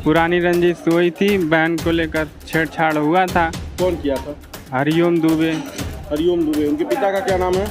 पुरानी रंजिश हुई थी, बहन को लेकर छेड़छाड़ हुआ था। कौन किया था? हरिओम दुबे। हरिओम दुबे। उनके पिता का क्या नाम है?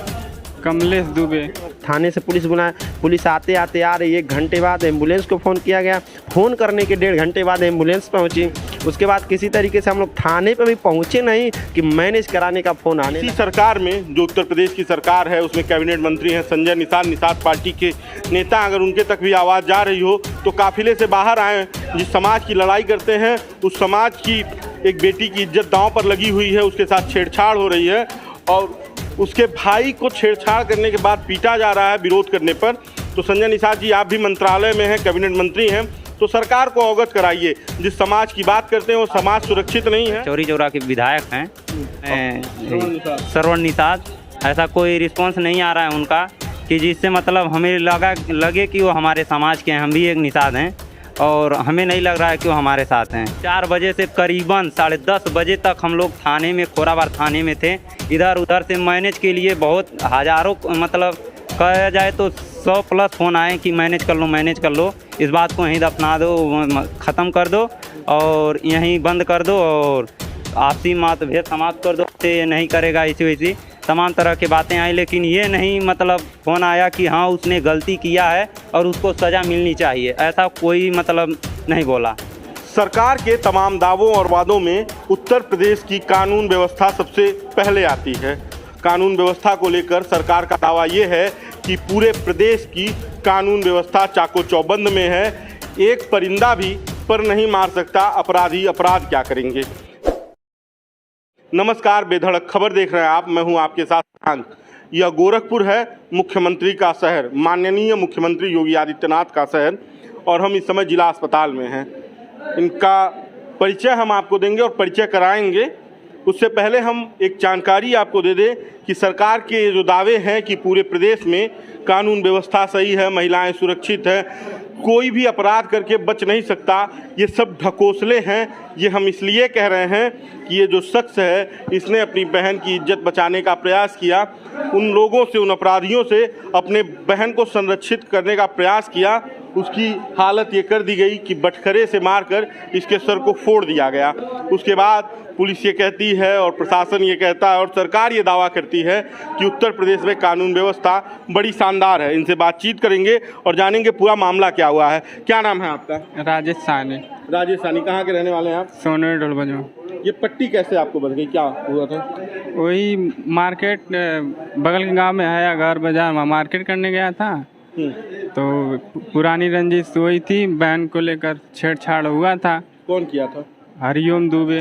कमलेश दुबे। थाने से पुलिस बुलाया, पुलिस आते आते आ रही, 1 घंटे बाद एम्बुलेंस को फ़ोन किया गया। फ़ोन करने के 1.5 घंटे बाद एम्बुलेंस पहुंची। उसके बाद किसी तरीके से हम लोग थाने पर भी पहुंचे नहीं कि मैनेज कराने का फ़ोन आने इसी सरकार में जो उत्तर प्रदेश की सरकार है उसमें कैबिनेट मंत्री हैं संजय निषाद, निषाद पार्टी के नेता, अगर उनके तक भी आवाज़ जा रही हो तो काफिले से बाहर आएँ। जिस समाज की लड़ाई करते हैं उस समाज की एक बेटी की इज्जत दांव पर लगी हुई है, उसके साथ छेड़छाड़ हो रही है और उसके भाई को छेड़छाड़ करने के बाद पीटा जा रहा है विरोध करने पर। तो संजय निषाद जी, आप भी मंत्रालय में हैं, कैबिनेट मंत्री हैं, तो सरकार को अवगत कराइए। जिस समाज की बात करते हैं वो समाज सुरक्षित नहीं है। चौरी चौरा के विधायक हैं श्रवण निषाद, ऐसा कोई रिस्पांस नहीं आ रहा है उनका कि जिससे मतलब हमें लगे कि वो हमारे समाज के हैं। हम भी एक निषाद हैं और हमें नहीं लग रहा है कि वो हमारे साथ हैं। 4 बजे से करीबन 10:30 बजे तक हम लोग थाने में, खोराबार थाने में थे। इधर उधर से मैनेज के लिए बहुत हज़ारों, मतलब कहा जाए तो 100+ फ़ोन आए कि मैनेज कर लो, इस बात को यहीं दफना दो, ख़त्म कर दो और यहीं बंद कर दो और आपसी मतभेद समाप्त कर दो, ये नहीं करेगा इसी वैसी तमाम तरह की बातें आई। लेकिन ये नहीं मतलब फ़ोन आया कि हाँ उसने गलती किया है और उसको सज़ा मिलनी चाहिए, ऐसा कोई मतलब नहीं बोला। सरकार के तमाम दावों और वादों में उत्तर प्रदेश की कानून व्यवस्था सबसे पहले आती है। कानून व्यवस्था को लेकर सरकार का दावा ये है कि पूरे प्रदेश की कानून व्यवस्था चाको चौबंद में है। एक परिंदा भी पर नहीं मार सकता अपराधी, अपराध क्या करेंगे। नमस्कार, बेधड़क खबर देख रहे हैं आप, मैं हूं आपके साथ फ्रांक। यह गोरखपुर है, मुख्यमंत्री का शहर, माननीय मुख्यमंत्री योगी आदित्यनाथ का शहर, और हम इस समय जिला अस्पताल में हैं। इनका परिचय हम आपको देंगे और परिचय कराएंगे। उससे पहले हम एक जानकारी आपको दे दें कि सरकार के जो दावे हैं कि पूरे प्रदेश में कानून व्यवस्था सही है, महिलाएं सुरक्षित हैं, कोई भी अपराध करके बच नहीं सकता, ये सब ढकोसले हैं। ये हम इसलिए कह रहे हैं कि ये जो शख्स है इसने अपनी बहन की इज्जत बचाने का प्रयास किया, उन लोगों से, उन अपराधियों से अपने बहन को संरक्षित करने का प्रयास किया। उसकी हालत ये कर दी गई कि बटखरे से मारकर इसके सर को फोड़ दिया गया। उसके बाद पुलिस ये कहती है और प्रशासन ये कहता है और सरकार ये दावा करती है कि उत्तर प्रदेश में कानून व्यवस्था बड़ी शानदार है। इनसे बातचीत करेंगे और जानेंगे पूरा मामला क्या हुआ है। क्या नाम है आपका? राजेश सानी। राजेश सानी, कहाँ के रहने वाले हैं आप? सोने डोलबजो। ये पट्टी कैसे आपको बच गई, क्या हुआ था? वही मार्केट बगल के गांव में है, घर बाजार में मार्केट करने गया था, तो पुरानी रंजिश हुई थी, बहन को लेकर छेड़छाड़ हुआ था। कौन किया था? हरिओम दुबे।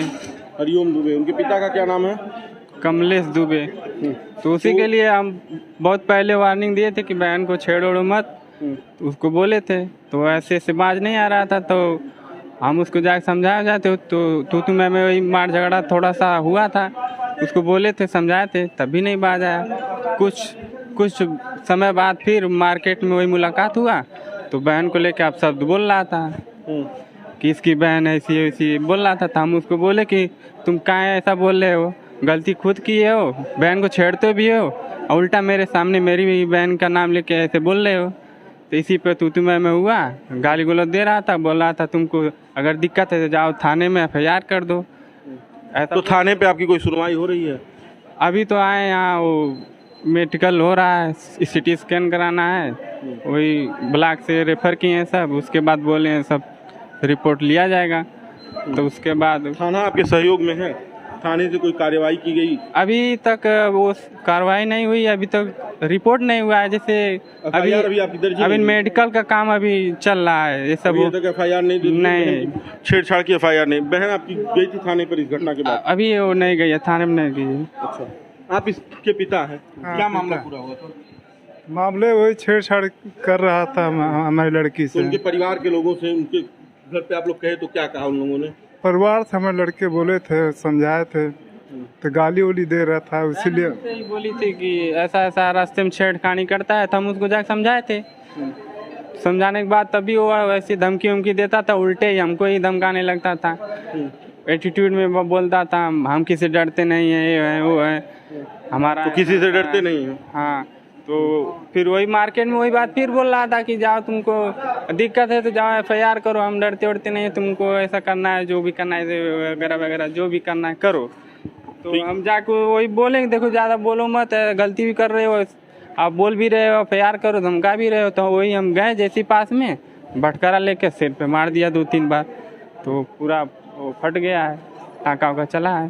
हरिओम दुबे। उनके पिता का क्या नाम है? कमलेश दुबे। तो उसी के लिए हम बहुत पहले वार्निंग दिए थे कि बहन को छेड़ो मत, उसको बोले थे, तो ऐसे से बाज नहीं आ रहा था, तो हम उसको जाकर समझाया जाते, तो तू मैं वही मार झगड़ा थोड़ा सा हुआ था, उसको बोले थे, समझाए थे, तभी नहीं बाज आया। कुछ समय बाद फिर मार्केट में वही मुलाकात हुआ, तो बहन को लेकर आप शब्द बोल रहा था कि इसकी बहन ऐसी ऐसी बोल रहा था। हम उसको बोले कि तुम काहे ऐसा बोल रहे हो, गलती खुद की है हो, बहन को छेड़ते भी हो और उल्टा मेरे सामने मेरी बहन का नाम लेके ऐसे बोल रहे हो। तो इसी पे तू मैं हुआ, गाली गलौज दे रहा था, बोल रहा था तुमको अगर दिक्कत है तो जाओ थाने में FIR कर दो। तो थाने पे आपकी कोई सुनवाई हो रही है? अभी तो आए यहाँ, वो मेडिकल हो रहा है, CT स्कैन कराना है, वही ब्लॉक से रेफर किए हैं सब, उसके बाद बोले हैं सब रिपोर्ट लिया जाएगा। तो उसके बाद थाना आपके सहयोग में है? थाने से कोई कार्रवाई की गई? अभी तक वो कार्रवाई नहीं हुई, अभी तक रिपोर्ट नहीं हुआ है। जैसे अभी मेडिकल का काम अभी चल रहा है, ये सब FIR नहीं, छेड़छाड़ की FIR नहीं। बहन आपकी गई थी थाने पर इस घटना के बाद? अभी वो नहीं गई है, थाने में नहीं गई है। अच्छा, आप इसके पिता हैं? क्या मामला पूरा हुआ था? मामले वही छेड़छाड़ कर रहा था हमारी लड़की से। तो उनके परिवार के लोगों से, उनके घर पे आप लोग कहे तो क्या कहा उन लोगों ने? परिवार से हमारे लड़के बोले थे, समझाए थे, तो गाली उली दे रहा था, इसीलिए बोली थी कि ऐसा ऐसा रास्ते में छेड़खानी करता है, तो हम उसको जाकर समझाए थे। समझाने के बाद तभी वो वैसी धमकी उमकी देता था, उल्टे ही हमको ही धमकाने लगता था, एटीट्यूड में बोलता था हम किसी डरते नहीं है, ये है वो है हमारा। तो किसी से डरते नहीं है? हाँ, तो फिर वही मार्केट में वही बात फिर बोल रहा था कि जाओ, तुमको दिक्कत है तो जाओ FIR करो, हम डरते उड़ते नहीं है, तुमको ऐसा करना है, जो भी करना है वगैरह वगैरह जो भी करना है करो। तो हम जाके वही बोलेंगे, देखो ज़्यादा बोलो मत, गलती भी कर रहे हो, आप बोल भी रहे हो, FIR करो, धमका भी रहे हो। तो वही हम गए जैसे पास में, भटकारा लेके सिर पे मार दिया 2-3 बार, तो पूरा वो फट गया है, टाँका वाका चला है।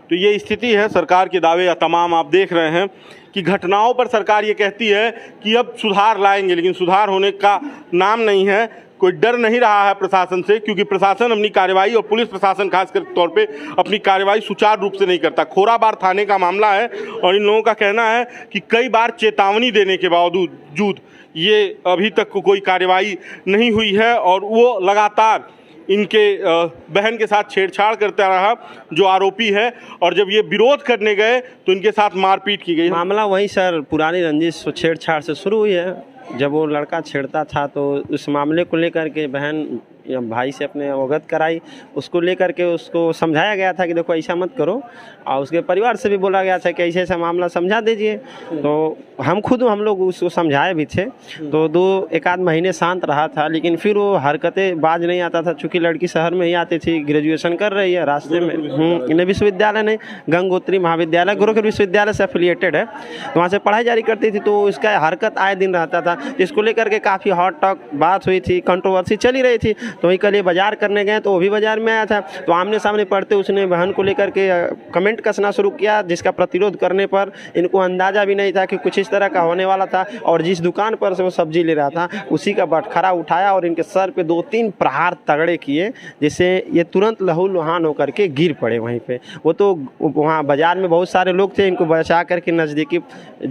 तो ये स्थिति है। सरकार के दावे तमाम आप देख रहे हैं कि घटनाओं पर सरकार ये कहती है कि अब सुधार लाएंगे, लेकिन सुधार होने का नाम नहीं है। कोई डर नहीं रहा है प्रशासन से, क्योंकि प्रशासन अपनी कार्रवाई और पुलिस प्रशासन खासकर तौर पे अपनी कार्रवाई सुचारू रूप से नहीं करता। खोराबार थाने का मामला है और इन लोगों का कहना है कि कई बार चेतावनी देने के बावजूद ये अभी तक कोई कार्रवाई नहीं हुई है और वो लगातार इनके बहन के साथ छेड़छाड़ करता रहा जो आरोपी है, और जब ये विरोध करने गए तो इनके साथ मारपीट की गई। मामला वही सर पुरानी रंजिश छेड़छाड़ से शुरू हुई है। जब वो लड़का छेड़ता था तो उस मामले को लेकर के बहन या भाई से अपने अवगत कराई, उसको लेकर के उसको समझाया गया था कि देखो ऐसा मत करो, और उसके परिवार से भी बोला गया था कि ऐसे ऐसा मामला समझा दीजिए। तो हम लोग उसको समझाए भी थे। तो 2-1 महीने शांत रहा था, लेकिन फिर वो हरकतें बाज नहीं आता था। चूँकि लड़की शहर में ही आती थी, ग्रेजुएशन कर रही है, रास्ते में इन्हें विश्वविद्यालय नहीं, गंगोत्री महाविद्यालय गोरखपुर विश्वविद्यालय से एफिलिएटेड है, तो वहाँ से पढ़ाई जारी करती थी। तो इसका हरकत आए दिन रहता था, जिसको लेकर के काफ़ी हॉट टॉक बात हुई थी, कंट्रोवर्सी चली रही थी। तो वही कल ये बाजार करने गए तो वो भी बाजार में आया था, तो आमने सामने पढ़ते उसने बहन को लेकर के कमेंट कसना शुरू किया, जिसका प्रतिरोध करने पर इनको अंदाज़ा भी नहीं था कि कुछ इस तरह का होने वाला था। और जिस दुकान पर से वो सब्जी ले रहा था उसी का बटखरा उठाया और इनके सर पे 2-3 प्रहार तगड़े किए, जिससे ये तुरंत लहूलुहान होकर के गिर पड़े वहीं पे। वो तो वहाँ बाजार में बहुत सारे लोग थे, इनको बचा करके नज़दीकी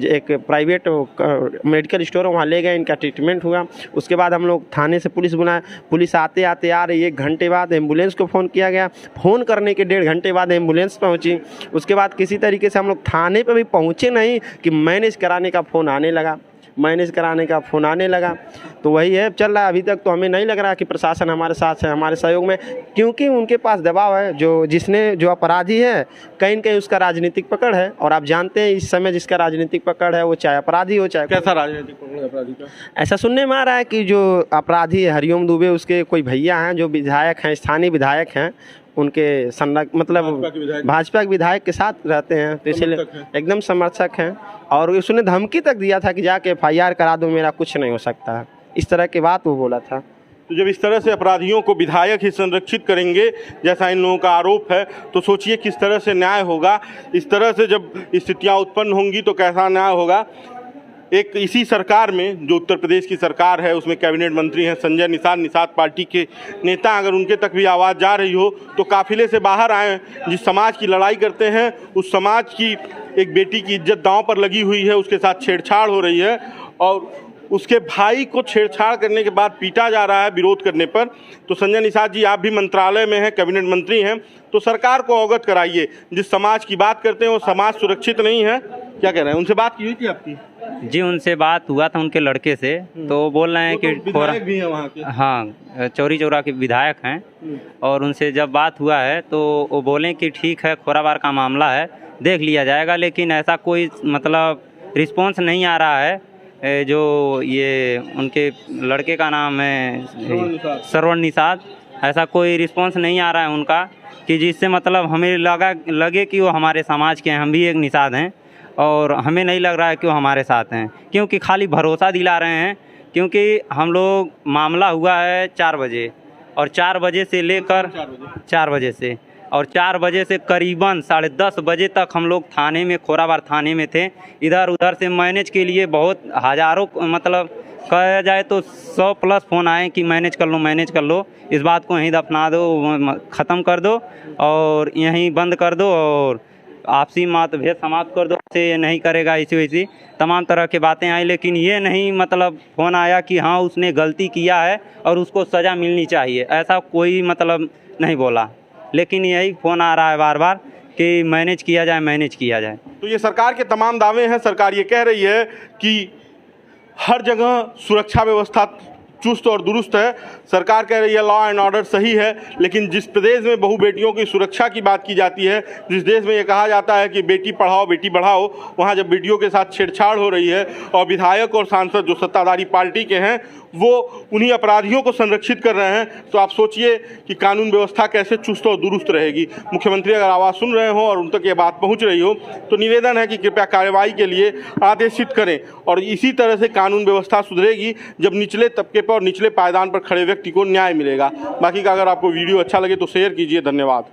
एक प्राइवेट मेडिकल स्टोर वहाँ ले गए, इनका ट्रीटमेंट हुआ। उसके बाद हम लोग थाने से पुलिस बुलाए, पुलिस आते यार 1 घंटे बाद एम्बुलेंस को फ़ोन किया गया। फ़ोन करने के 1.5 घंटे बाद एम्बुलेंस पहुंची। उसके बाद किसी तरीके से हम लोग थाने पे भी पहुंचे नहीं कि मैनेज कराने का फ़ोन आने लगा। तो वही है चल रहा है। अभी तक तो हमें नहीं लग रहा कि प्रशासन हमारे साथ है, हमारे सहयोग में, क्योंकि उनके पास दबाव है। जो अपराधी है कहीं न कहीं उसका राजनीतिक पकड़ है, और आप जानते हैं इस समय जिसका राजनीतिक पकड़ है वो चाहे अपराधी हो चाहे कैसा राजनीतिक पकड़ है अपराधी का? ऐसा सुनने में आ रहा है कि जो अपराधी है हरिओम दुबे, उसके कोई भैया हैं जो विधायक हैं, स्थानीय विधायक हैं, उनके मतलब भाजपा के विधायक के साथ रहते हैं, तो इसलिए एकदम समर्थक हैं। और उसने धमकी तक दिया था कि जाके FIR करा दो, मेरा कुछ नहीं हो सकता, इस तरह की बात वो बोला था। तो जब इस तरह से अपराधियों को विधायक ही संरक्षित करेंगे जैसा इन लोगों का आरोप है, तो सोचिए किस तरह से न्याय होगा। इस तरह से जब स्थितियां उत्पन्न होंगी तो कैसा न्याय होगा। एक इसी सरकार में जो उत्तर प्रदेश की सरकार है उसमें कैबिनेट मंत्री हैं संजय निषाद पार्टी के नेता, अगर उनके तक भी आवाज़ जा रही हो तो काफिले से बाहर आए। जिस समाज की लड़ाई करते हैं उस समाज की एक बेटी की इज्जत दांव पर लगी हुई है, उसके साथ छेड़छाड़ हो रही है और उसके भाई को छेड़छाड़ करने के बाद पीटा जा रहा है विरोध करने पर। तो संजय निषाद जी, आप भी मंत्रालय में हैं, कैबिनेट मंत्री हैं, तो सरकार को अवगत कराइए। जिस समाज की बात करते हैं वो समाज सुरक्षित नहीं है, क्या कह रहे हैं? उनसे बात की हुई थी आपकी? जी उनसे बात हुआ था उनके लड़के से, तो वो बोल रहे हैं कि विधायक भी हैं वहाँ के। हाँ, चौरी चौरा के विधायक हैं, और उनसे जब बात हुआ है तो वो बोले कि ठीक है, खोराबार का मामला है, देख लिया जाएगा, लेकिन ऐसा कोई मतलब रिस्पॉन्स नहीं आ रहा है। जो ये उनके लड़के का नाम है श्रवण निषाद, ऐसा कोई रिस्पॉन्स नहीं आ रहा है उनका कि जिससे मतलब हमें लगे कि वो हमारे समाज के हैं। हम भी एक निषाद हैं और हमें नहीं लग रहा है कि वो हमारे साथ हैं, क्योंकि खाली भरोसा दिला रहे हैं। क्योंकि हम लोग मामला हुआ है 4 बजे, और 4 बजे से लेकर 4 बजे से और 4 बजे से करीबन 10:30 बजे तक हम लोग थाने में, खोराबार थाने में थे। इधर उधर से मैनेज के लिए बहुत हज़ारों, मतलब कहा जाए तो 100+ फ़ोन आए कि मैनेज कर लो, इस बात को यहीं दफना दो, ख़त्म कर दो और यहीं बंद कर दो और आपसी मतभेद समाप्त कर दो, से ये नहीं करेगा, इसी वैसी तमाम तरह की बातें आई। लेकिन ये नहीं मतलब फ़ोन आया कि हाँ उसने गलती किया है और उसको सज़ा मिलनी चाहिए, ऐसा कोई मतलब नहीं बोला। लेकिन यही फ़ोन आ रहा है बार बार कि मैनेज किया जाए। तो ये सरकार के तमाम दावे हैं। सरकार ये कह रही है कि हर जगह सुरक्षा व्यवस्था चुस्त और दुरुस्त है। सरकार कह रही है लॉ एंड ऑर्डर सही है, लेकिन जिस प्रदेश में बहु बेटियों की सुरक्षा की बात की जाती है, जिस देश में ये कहा जाता है कि बेटी पढ़ाओ बेटी बढ़ाओ, वहाँ जब बेटियों के साथ छेड़छाड़ हो रही है और विधायक और सांसद जो सत्ताधारी पार्टी के हैं वो उन्हीं अपराधियों को संरक्षित कर रहे हैं, तो आप सोचिए कि कानून व्यवस्था कैसे चुस्त और दुरुस्त रहेगी। मुख्यमंत्री अगर आवाज़ सुन रहे हो और उन तक ये बात पहुंच रही हो तो निवेदन है कि कृपया कार्रवाई के लिए आदेशित करें, और इसी तरह से कानून व्यवस्था सुधरेगी जब निचले तबके पर और निचले पायदान पर खड़े व्यक्ति को न्याय मिलेगा। बाकी का अगर आपको वीडियो अच्छा लगे तो शेयर कीजिए। धन्यवाद।